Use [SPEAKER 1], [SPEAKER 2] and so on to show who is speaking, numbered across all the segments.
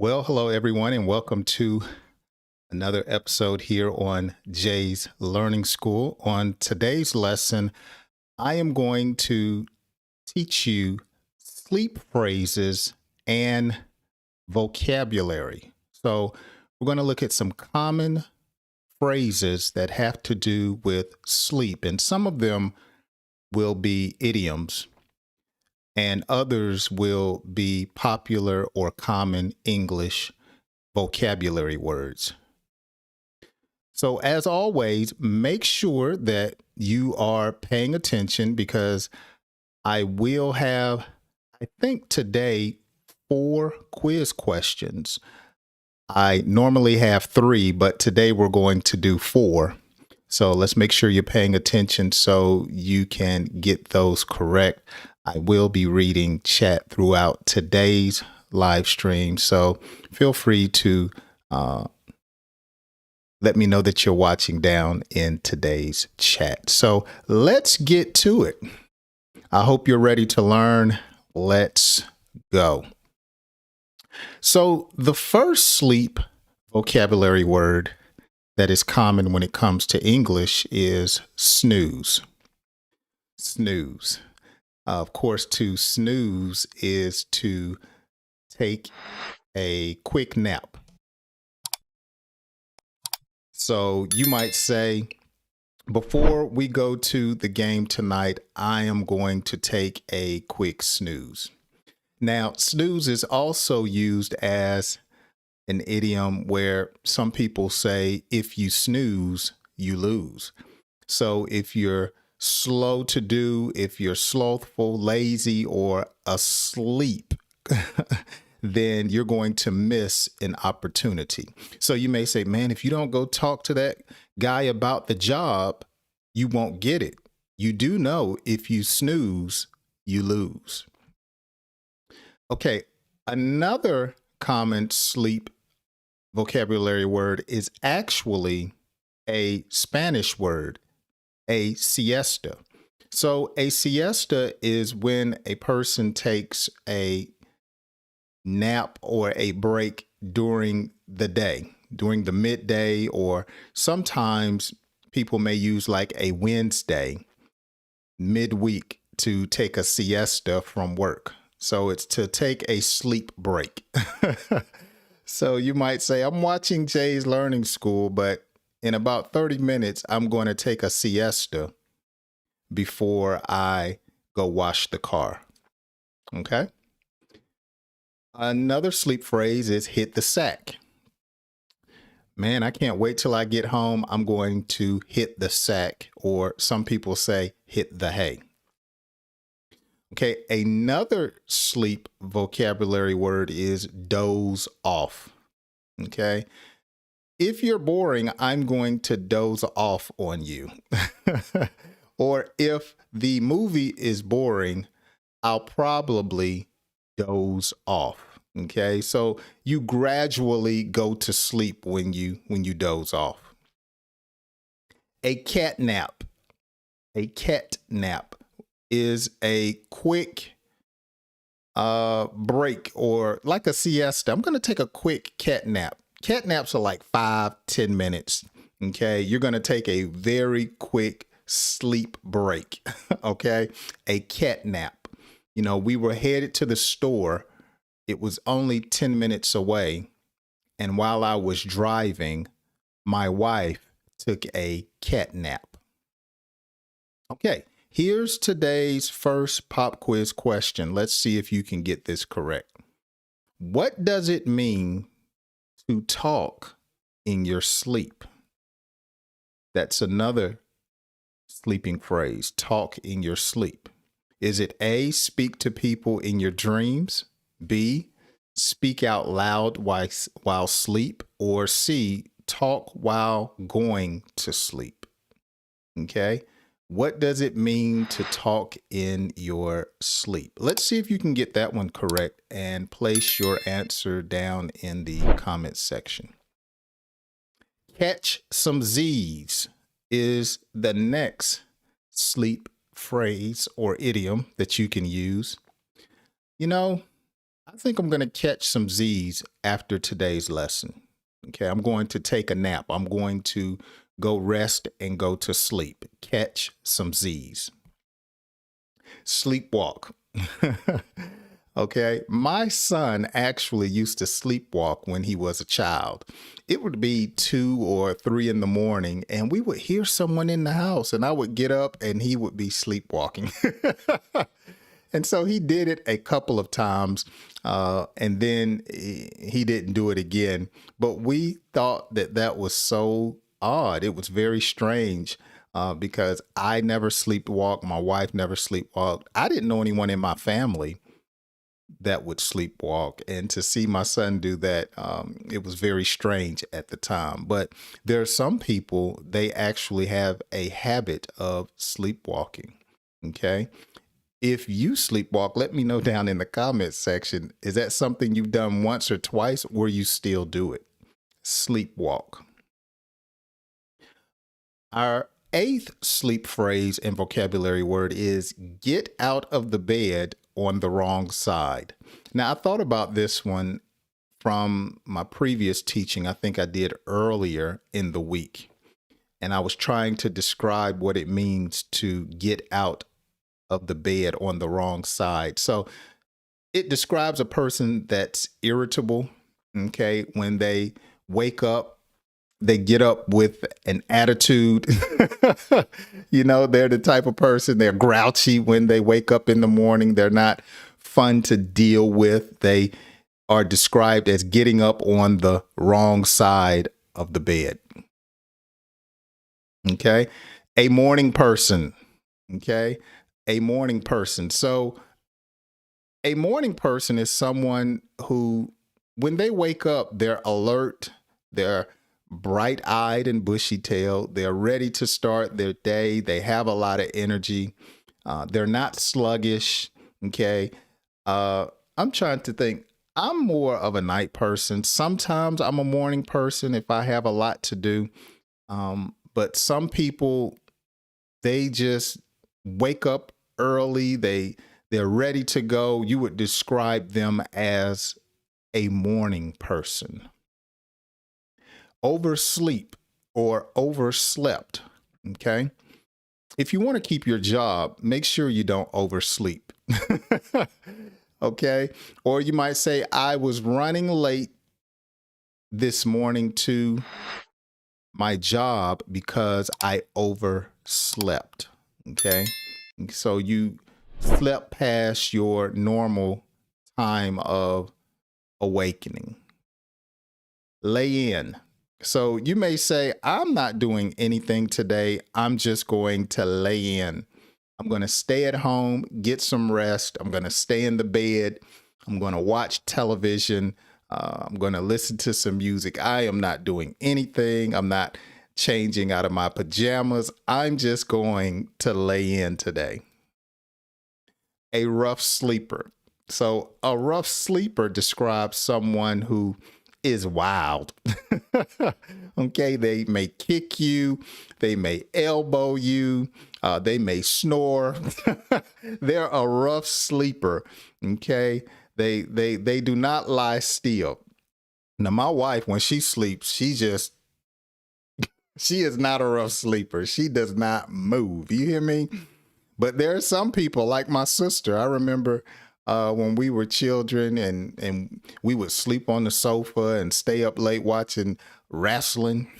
[SPEAKER 1] Well, hello everyone, and welcome to another episode here on Jay's Learning School. On today's lesson, I am going to teach you sleep phrases and vocabulary. So, we're going to look at some common phrases that have to do with sleep, and some of them will be idioms, and others will be popular or common English vocabulary words. So, as always, make sure that you are paying attention because I will have, I think today, 4 quiz questions. I normally have 3, but today we're going to do 4. So, let's make sure you're paying attention so you can get those correct. I will be reading chat throughout today's live stream. So, feel free to let me know that you're watching down in today's chat. So let's get to it. I hope you're ready to learn. Let's go. So the first sleep vocabulary word that is common when it comes to English is snooze. Snooze. Of course, to snooze is to take a quick nap. So you might say, before we go to the game tonight, I am going to take a quick snooze. Now, snooze is also used as an idiom where some people say, if you snooze, you lose. So if you're slow to do, if you're slothful, lazy, or asleep, then you're going to miss an opportunity. So you may say, man, if you don't go talk to that guy about the job, you won't get it. You do know if you snooze, you lose. Okay, another common sleep vocabulary word is actually a Spanish word, a siesta. So a siesta is when a person takes a nap or a break during the day, during the midday, or sometimes people may use like a Wednesday midweek to take a siesta from work. So it's to take a sleep break. So you might say, I'm watching Jay's Learning School, but in about 30 minutes, I'm going to take a siesta before I go wash the car. Okay. Another sleep phrase is hit the sack. Man, I can't wait till I get home. I'm going to hit the sack, or some people say hit the hay. Okay, another sleep vocabulary word is doze off. Okay, if you're boring, I'm going to doze off on you. Or if the movie is boring, I'll probably doze off. Okay, so you gradually go to sleep when you doze off. A cat nap. A cat nap is a quick break, or like a siesta. I'm going to take a quick cat nap. Cat naps are like 5-10 minutes. Okay, you're going to take a very quick sleep break. Okay, a cat nap. You know, we were headed to the store. It was only 10 minutes away. And while I was driving, my wife took a cat nap. Okay, here's today's first pop quiz question. Let's see if you can get this correct. What does it mean to talk in your sleep? That's another sleeping phrase, talk in your sleep. Is it A, speak to people in your dreams, B, speak out loud while asleep, or C, talk while going to sleep? Okay, what does it mean to talk in your sleep? Let's see if you can get that one correct and place your answer down in the comments section. Catch some Z's is the next sleep phrase or idiom that you can use. You know, I think I'm going to catch some Z's after today's lesson. Okay, I'm going to take a nap. I'm going to go rest and go to sleep. Catch some Z's. Sleepwalk. Okay, my son actually used to sleepwalk when he was a child. It would be 2 or 3 in the morning, and we would hear someone in the house, and I would get up and he would be sleepwalking. And so he did it a couple of times, and then he didn't do it again. But we thought that that was so odd. It was very strange because I never sleepwalked. My wife never sleepwalked. I didn't know anyone in my family that would sleepwalk. And to see my son do that, it was very strange at the time. But there are some people, they actually have a habit of sleepwalking. Okay. If you sleepwalk, let me know down in the comments section. Is that something you've done once or twice, or you still do it? Sleepwalk. Our 8th sleep phrase and vocabulary word is get out of the bed on the wrong side. Now, I thought about this one from my previous teaching. I think I did earlier in the week. And I was trying to describe what it means to get out of the bed on the wrong side. So it describes a person that's irritable. Okay. When they wake up, they get up with an attitude. They're the type of person, they're grouchy when they wake up in the morning. They're not fun to deal with. They are described as getting up on the wrong side of the bed. Okay. A morning person. Okay. A morning person. So a morning person is someone who, when they wake up, they're alert, they're bright-eyed and bushy-tailed, they're ready to start their day, they have a lot of energy, they're not sluggish. Okay. I'm trying to think. I'm more of a night person. Sometimes I'm a morning person if I have a lot to do. But some people, they just wake up early. They're ready to go. You would describe them as a morning person. Oversleep or overslept. Okay. If you want to keep your job, make sure you don't oversleep. Okay. Or you might say, I was running late this morning to my job because I overslept. Okay. So you slept past your normal time of awakening. Lay in. So you may say, I'm not doing anything today. I'm just going to lay in. I'm going to stay at home, get some rest. I'm going to stay in the bed. I'm going to watch television. I'm going to listen to some music. I am not doing anything. I'm not changing out of my pajamas. I'm just going to lay in today. A rough sleeper. So a rough sleeper describes someone who is wild. Okay, they may kick you, they may elbow you, they may snore. They're a rough sleeper. Okay, they do not lie still. Now, my wife, when she sleeps, she is not a rough sleeper. She does not move. You hear me? But there are some people like my sister. I remember when we were children and we would sleep on the sofa and stay up late watching wrestling.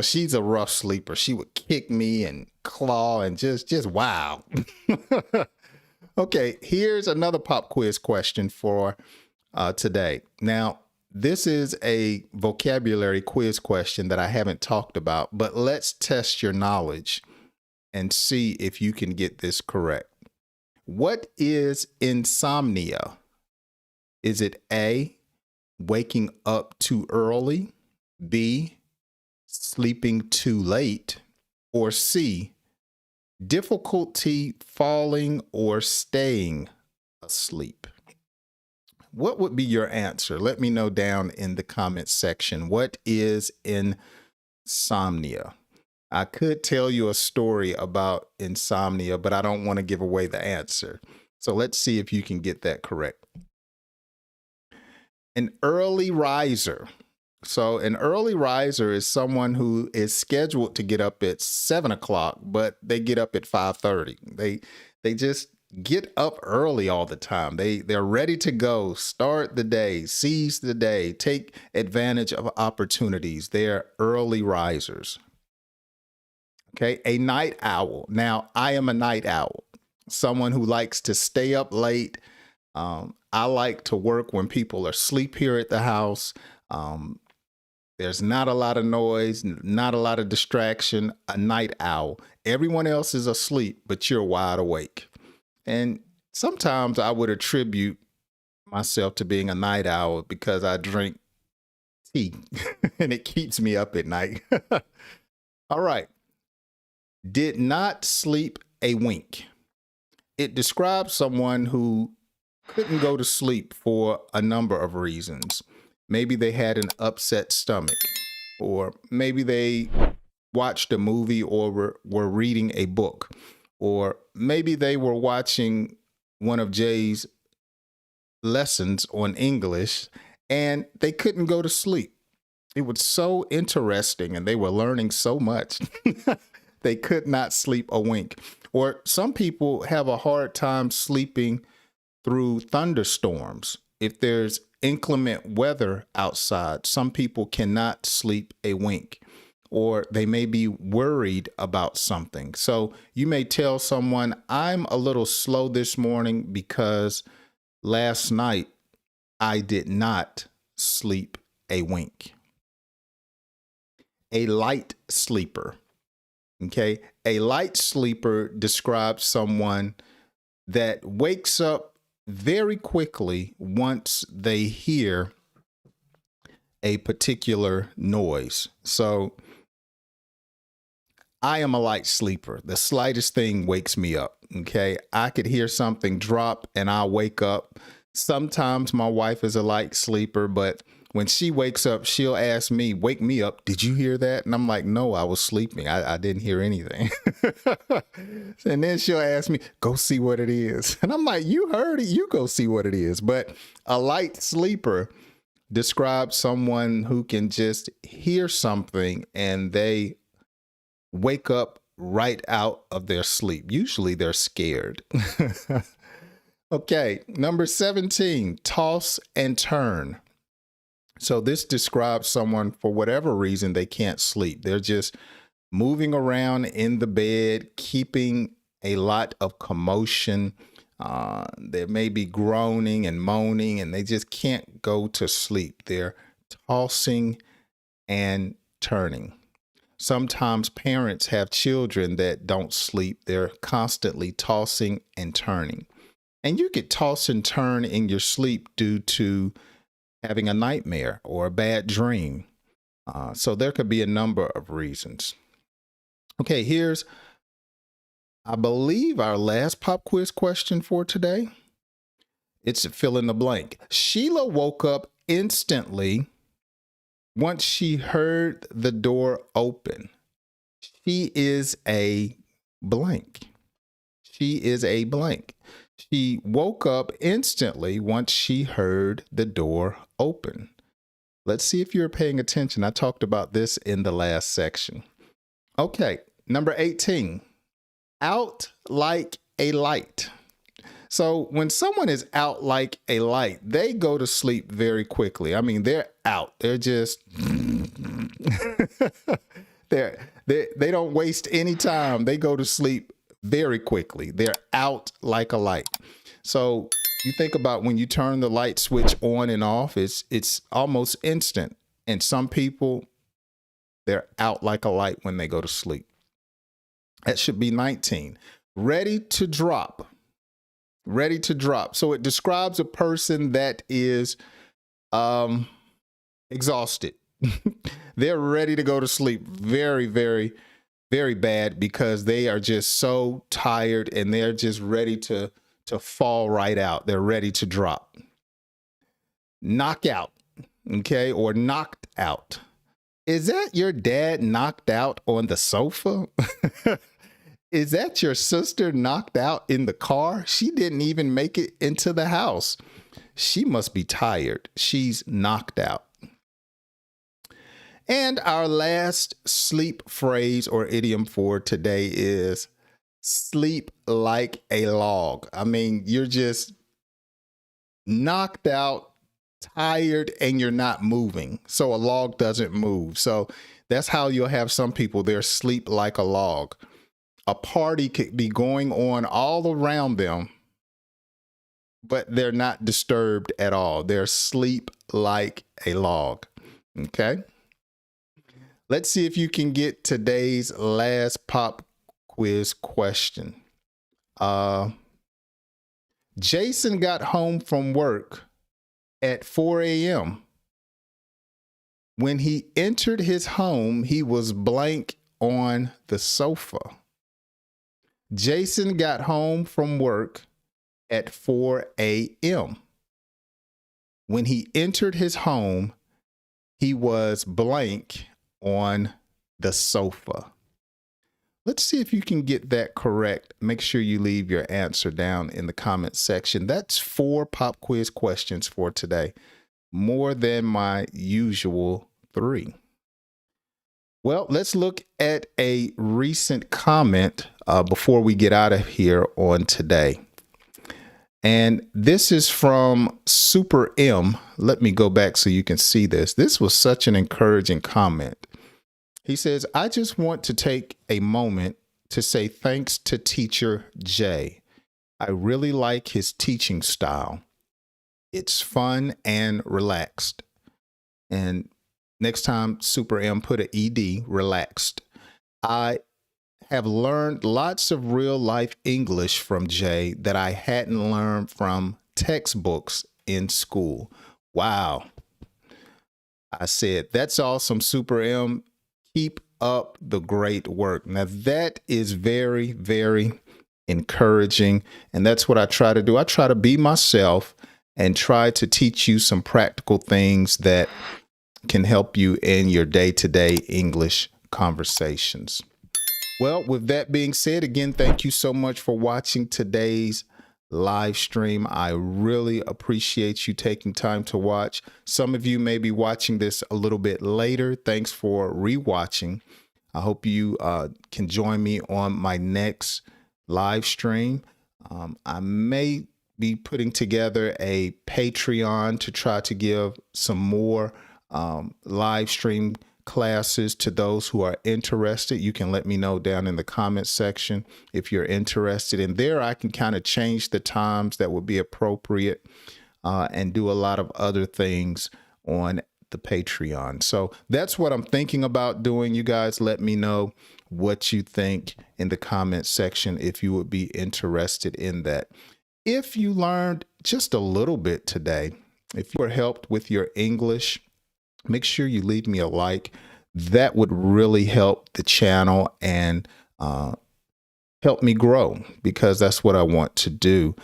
[SPEAKER 1] She's a rough sleeper. She would kick me and claw and just wow. Okay, here's another pop quiz question for today. Now, this is a vocabulary quiz question that I haven't talked about, but let's test your knowledge and see if you can get this correct. What is insomnia? Is it A, waking up too early, B, sleeping too late, or C, difficulty falling or staying asleep? What would be your answer? Let me know down in the comments section. What is insomnia? I could tell you a story about insomnia, but I don't want to give away the answer. So let's see if you can get that correct. An early riser. So an early riser is someone who is scheduled to get up at 7 o'clock, but they get up at 5:30. They just get up early all the time. They're ready to go, start the day, seize the day, take advantage of opportunities. They're early risers. Okay, a night owl. Now, I am a night owl, someone who likes to stay up late. I like to work when people are asleep here at the house. There's not a lot of noise, not a lot of distraction. A night owl. Everyone else is asleep, but you're wide awake. And sometimes I would attribute myself to being a night owl because I drink tea and it keeps me up at night. All right. Did not sleep a wink. It describes someone who couldn't go to sleep for a number of reasons. Maybe they had an upset stomach, or maybe they watched a movie or were reading a book, or maybe they were watching one of Jay's lessons on English and they couldn't go to sleep. It was so interesting and they were learning so much. They could not sleep a wink. Or some people have a hard time sleeping through thunderstorms. If there's inclement weather outside, some people cannot sleep a wink, or they may be worried about something. So you may tell someone, I'm a little slow this morning because last night I did not sleep a wink. A light sleeper. Okay. A light sleeper describes someone that wakes up very quickly once they hear a particular noise. So I am a light sleeper. The slightest thing wakes me up. Okay. I could hear something drop and I'll wake up. Sometimes my wife is a light sleeper, but when she wakes up, she'll ask me, wake me up. Did you hear that? And I'm like, no, I was sleeping. I didn't hear anything. And then she'll ask me, go see what it is. And I'm like, you heard it. You go see what it is. But a light sleeper describes someone who can just hear something and they wake up right out of their sleep. Usually they're scared. Okay, number 17, toss and turn. So this describes someone, for whatever reason, they can't sleep. They're just moving around in the bed, keeping a lot of commotion. They may be groaning and moaning, and they just can't go to sleep. They're tossing and turning. Sometimes parents have children that don't sleep. They're constantly tossing and turning. And you could toss and turn in your sleep due to having a nightmare or a bad dream. So there could be a number of reasons. Okay, here's, I believe, our last pop quiz question for today. It's fill in the blank. Sheila woke up instantly once she heard the door open. She is a blank. She is a blank. She woke up instantly once she heard the door open. Let's see if you're paying attention. I talked about this in the last section. Okay, number 18, out like a light. So when someone is out like a light, they go to sleep very quickly. I mean, they're out. They're just, they don't waste any time. They go to sleep very quickly. They're out like a light. So you think about when you turn the light switch on and off, it's almost instant. And some people, they're out like a light when they go to sleep. That should be 19. Ready to drop. Ready to drop. So it describes a person that is exhausted. They're ready to go to sleep. Very, very, very bad because they are just so tired and they're just ready to fall right out. They're ready to drop. Knockout, okay, or knocked out. Is that your dad knocked out on the sofa? Is that your sister knocked out in the car? She didn't even make it into the house. She must be tired. She's knocked out. And our last sleep phrase or idiom for today is sleep like a log. I mean, you're just knocked out, tired, and you're not moving. So a log doesn't move. So that's how you'll have some people, they're sleep like a log. A party could be going on all around them, but they're not disturbed at all. They're sleep like a log. Okay. Let's see if you can get today's last pop quiz question. Jason got home from work at 4 a.m. When he entered his home, he was blank on the sofa. Jason got home from work at 4 a.m. When he entered his home, he was blank on the sofa. Let's see if you can get that correct. Make sure you leave your answer down in the comment section. That's 4 pop quiz questions for today. More than my usual 3. Well, let's look at a recent comment before we get out of here on today. And this is from Super M. Let me go back so you can see this. This was such an encouraging comment. He says, I just want to take a moment to say thanks to Teacher Jay. I really like his teaching style. It's fun and relaxed. And next time, Super M, put an ED, relaxed. I have learned lots of real life English from Jay that I hadn't learned from textbooks in school. Wow. I said, that's awesome, Super M. Keep up the great work. Now that is very, very encouraging. And that's what I try to do. I try to be myself and try to teach you some practical things that can help you in your day-to-day English conversations. Well, with that being said, again, thank you so much for watching today's live stream. I really appreciate you taking time to watch. Some of you may be watching this a little bit later. Thanks for rewatching. I hope you can join me on my next live stream. I may be putting together a Patreon to try to give some more live stream classes to those who are interested. You can let me know down in the comment section if you're interested. And there I can kind of change the times that would be appropriate and do a lot of other things on the Patreon. So that's what I'm thinking about doing. You guys let me know what you think in the comment section if you would be interested in that. If you learned just a little bit today, if you were helped with your English, make sure you leave me a like. That would really help the channel and help me grow, because that's what I want to do,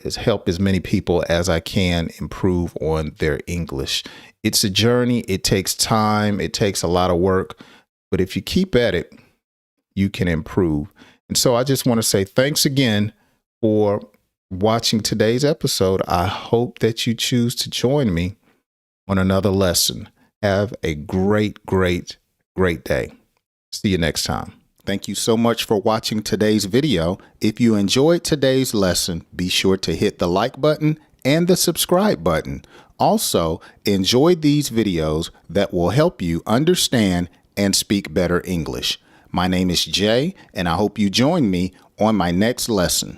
[SPEAKER 1] is help as many people as I can improve on their English. It's a journey. It takes time. It takes a lot of work. But if you keep at it, you can improve. And so I just want to say thanks again for watching today's episode. I hope that you choose to join me on another lesson. Have a great, great, great day. See you next time. Thank you so much for watching today's video. If you enjoyed today's lesson, be sure to hit the like button and the subscribe button. Also, enjoy these videos that will help you understand and speak better English. My name is Jay, and I hope you join me on my next lesson.